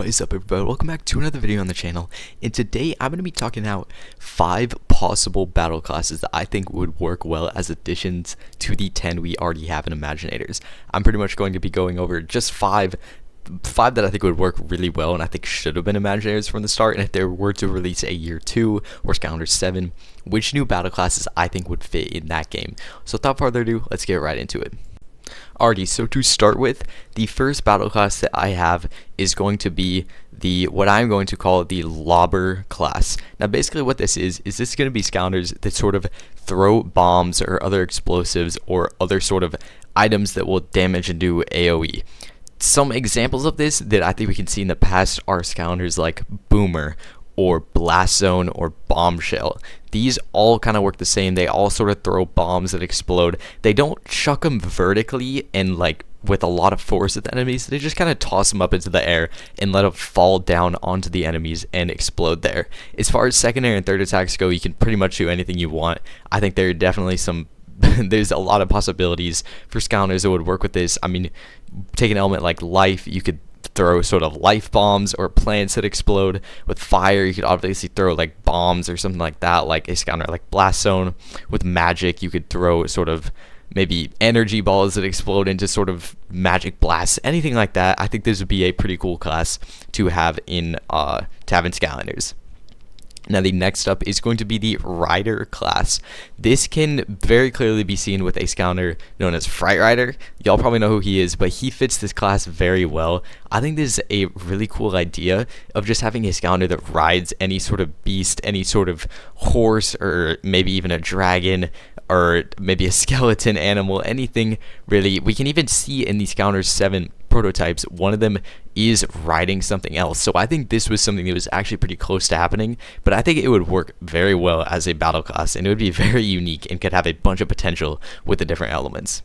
What is up, everybody? Welcome back to another video on the channel, and today I'm going to be talking out 5 possible battle classes that I think would work well as additions to the 10 we already have in Imaginators. I'm pretty much going to be going over just five that I think would work really well and I think should have been Imaginators from the start, and if they were to release a year 2 or Skylanders 7, which new battle classes I think would fit in that game. So without further ado, let's get right into it. Alrighty, so to start with, the first battle class that I have is going to be what I'm going to call the Lobber class. Now basically what this is this going to be Skylanders that sort of throw bombs or other explosives or other sort of items that will damage and do AoE. Some examples of this that I think we can see in the past are Skylanders like Boomer or Blast Zone or Bombshell. These all kind of work the same. They all sort of throw bombs that explode. They don't chuck them vertically and like with a lot of force at the enemies. They just kind of toss them up into the air and let them fall down onto the enemies and explode there. As far as secondary and third attacks go, you can pretty much do anything you want. I think there are definitely some there's a lot of possibilities for Skylanders that would work with this. I mean, take an element like life, you could throw sort of life bombs or plants that explode. With fire, you could obviously throw like bombs or something like that, like a Skylander like Blast Zone. With magic, you could throw sort of maybe energy balls that explode into sort of magic blasts, anything like that. I think this would be a pretty cool class to have in Skylanders. Now the next up is going to be the Rider class. This can very clearly be seen with a Skylander known as Fright Rider. Y'all probably know who he is, but he fits this class very well. I think this is a really cool idea of just having a Skylander that rides any sort of beast, any sort of horse, or maybe even a dragon, or maybe a skeleton animal, anything really. We can even see in the Skylanders 7 prototypes, one of them is riding something else. So I think this was something that was actually pretty close to happening, but I think it would work very well as a battle class, and it would be very unique and could have a bunch of potential with the different elements.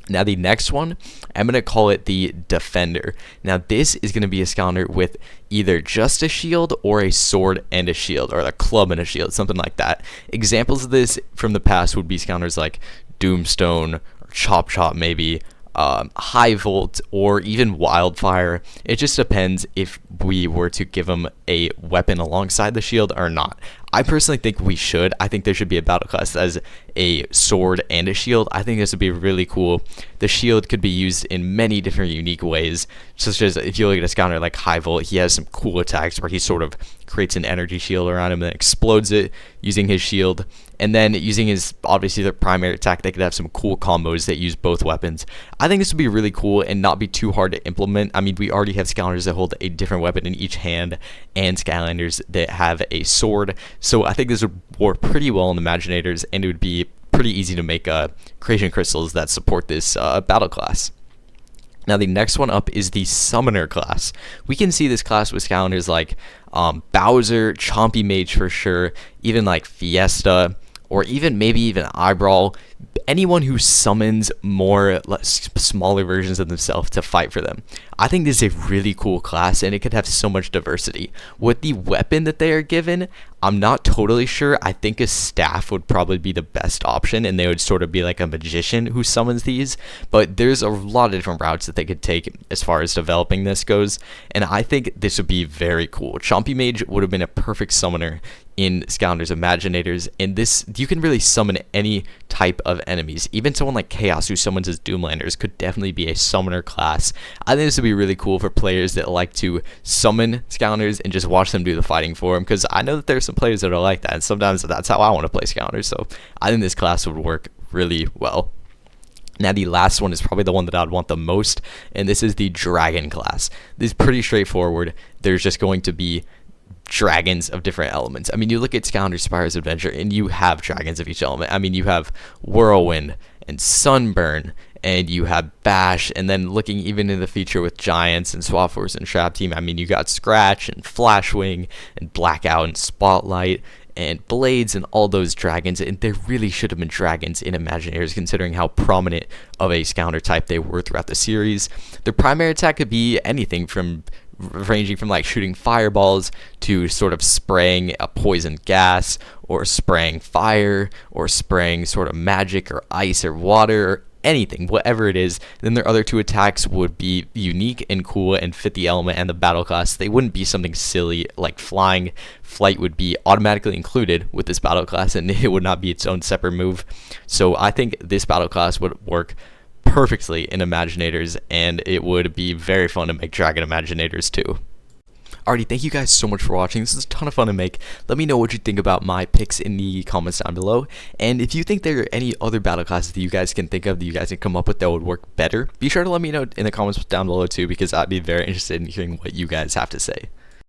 Now the next one, I'm going to call it the Defender. Now this is going to be a Skylander with either just a shield or a sword and a shield, or a club and a shield, something like that. Examples of this from the past would be Skylanders like Doomstone or Chop Chop maybe, High Volt, or even Wildfire. It just depends if we were to give them a weapon alongside the shield or not. I personally think we should. I think there should be a battle class that has a sword and a shield. I think this would be really cool. The shield could be used in many different unique ways, such as if you look at a Skylander like High Volt, he has some cool attacks where he sort of creates an energy shield around him and explodes it using his shield. And then using his, obviously, their primary attack, they could have some cool combos that use both weapons. I think this would be really cool and not be too hard to implement. I mean, we already have Skylanders that hold a different weapon in each hand, and Skylanders that have a sword. So I think this would work pretty well in the Imaginators, and it would be pretty easy to make creation crystals that support this battle class. Now the next one up is the Summoner class. We can see this class with Skylanders like Bowser, Chompy Mage for sure, even like Fiesta, or even maybe even Eyebrow. Anyone who summons more smaller versions of themselves to fight for them. I think this is a really cool class, and it could have so much diversity. With the weapon that they are given, I'm not totally sure. I think a staff would probably be the best option, and they would sort of be like a magician who summons these. But there's a lot of different routes that they could take as far as developing this goes, and I think this would be very cool. Chompy Mage would have been a perfect summoner in Skylanders Imaginators, and this, you can really summon any type of enemies. Even someone like Chaos who summons as Doomlanders could definitely be a summoner class. I think this would be really cool for players that like to summon Skylanders and just watch them do the fighting for them, because I know that there's some players that are like that, and sometimes that's how I want to play Skylanders. So I think this class would work really well. Now the last one is probably the one that I'd want the most, and this is the Dragon class. This is pretty straightforward. There's just going to be dragons of different elements. I mean, you look at Skylanders Spyro's Adventure, and you have dragons of each element. I mean, you have Whirlwind and Sunburn, and you have Bash, and then looking even in the future with Giants and Swap Force and Trap Team, I mean, you got Scratch and Flashwing and Blackout and Spotlight and Blades and all those dragons, and there really should have been dragons in Imaginators considering how prominent of a Skylander type they were throughout the series. Their primary attack could be anything from ranging from like shooting fireballs to sort of spraying a poison gas, or spraying fire, or spraying sort of magic or ice or water, or anything, whatever it is. Then their other two attacks would be unique and cool and fit the element and the battle class. They wouldn't be something silly like flying. Flight would be automatically included with this battle class, and it would not be its own separate move. So I think this battle class would work perfectly in Imaginators, and it would be very fun to make Dragon Imaginators too. Alrighty, thank you guys so much for watching. This is a ton of fun to make. Let me know what you think about my picks in the comments down below. And if you think there are any other battle classes that you guys can think of that you guys can come up with that would work better, be sure to let me know in the comments down below too, because I'd be very interested in hearing what you guys have to say.